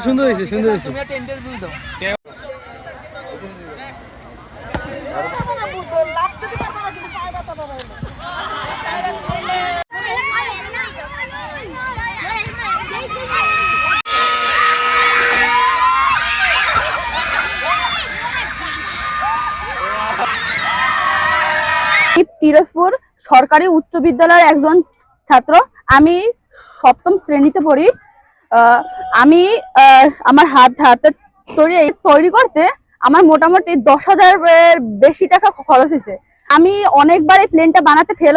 সুন্দর হয়েছে, সুন্দর হয়েছে। পিরোজপুর সরকারি উচ্চ বিদ্যালয়ের একজন ছাত্র। আমি সপ্তম শ্রেণীতে পড়ি। আমি আমার হাতে তৈরি করতে আমার মোটামুটি 10,000-এর বেশি টাকা খরচ হয়েছে। আমি অনেকবার এই প্লেনটা বানাতে ফেল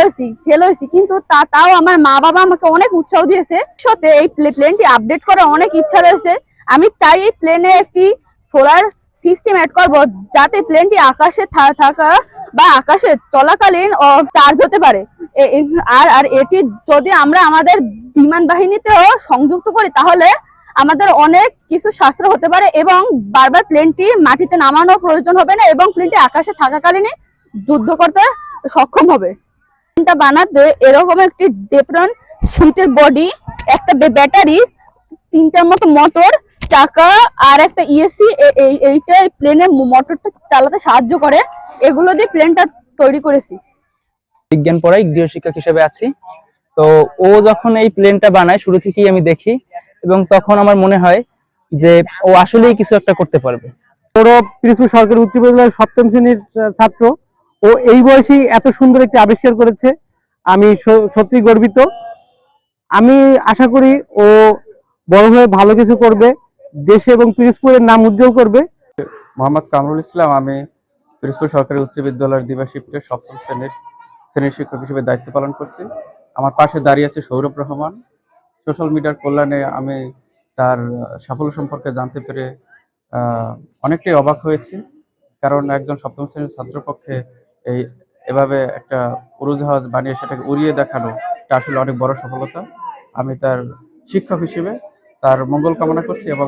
হয়েছি, কিন্তু তাও আমার মা বাবা আমাকে অনেক উৎসাহ দিয়েছে। সত্যি এই প্লেনটি আপডেট করার অনেক ইচ্ছা রয়েছে। আমি চাই এই প্লেনে একটি সোলার সিস্টেম অ্যাড করব, যাতে প্লেনটি আকাশে থাকা বা আকাশে চলাকালীন চার্জ হতে পারে। আর এটি যদি আমরা আমাদের বিমান বাহিনীতেও সংযুক্ত করি, তাহলে আমাদের অনেক কিছু সাশ্রয় হতে পারে এবং বারবার প্লেনটি মাটিতে নামানোর প্রয়োজন হবে না এবং প্লেনটি আকাশে থাকাকালীনই যুদ্ধ করতে সক্ষম হবে। প্লেনটা বানাতে এরকম একটি ডেপ্রন শীটের বডি, একটা ব্যাটারি, 3টার মতো মোটর, চাকা আর একটা ইএসসি, এইটা প্লেনের মোটরটা চালাতে সাহায্য করে। এগুলো দিয়ে প্লেনটা তৈরি করেছি। বিজ্ঞান পড়াই, গৃহ শিক্ষক হিসেবে আছি। তো ও যখন এই প্লেনটা বানায় শুরু থেকেই আমি দেখি এবং তখন আমার মনে হয় যে ও আসলেই কিছু একটা করতে পারবে। পিরোজপুর সরকারি উচ্চ বিদ্যালয়ের সপ্তম শ্রেণীর ছাত্র। ও এই বয়সে এত সুন্দর একটি আবিষ্কার করেছে, আমি সত্যি গর্বিত। আমি আশা করি ও বড় হয়ে ভালো কিছু করবে, দেশে এবং পিরোজপুরের নাম উজ্জ্বল করবে। মোহাম্মদ কামরুল ইসলাম, আমি পিরোজপুর সরকারি উচ্চ বিদ্যালয়ের দিবা শিফটের সপ্তম শ্রেণীর শিক্ষক হিসেবে দায়িত্ব পালন করছি। আমার পাশে দাঁড়িয়ে আছে সৌরভ রহমান। সোশ্যাল মিডিয়ার কল্যাণে আমি তার সাফল্য সম্পর্কে জানতে পেরে অনেকটাই অবাক হয়েছি, কারণ একজন সপ্তম শ্রেণীর ছাত্রপক্ষে এভাবে একটা উড়োজাহাজ বানিয়ে সেটাকে উড়িয়ে দেখানো, এটা আসলে অনেক বড় সফলতা। আমি তার শিক্ষক হিসেবে তার মঙ্গল কামনা করছি এবং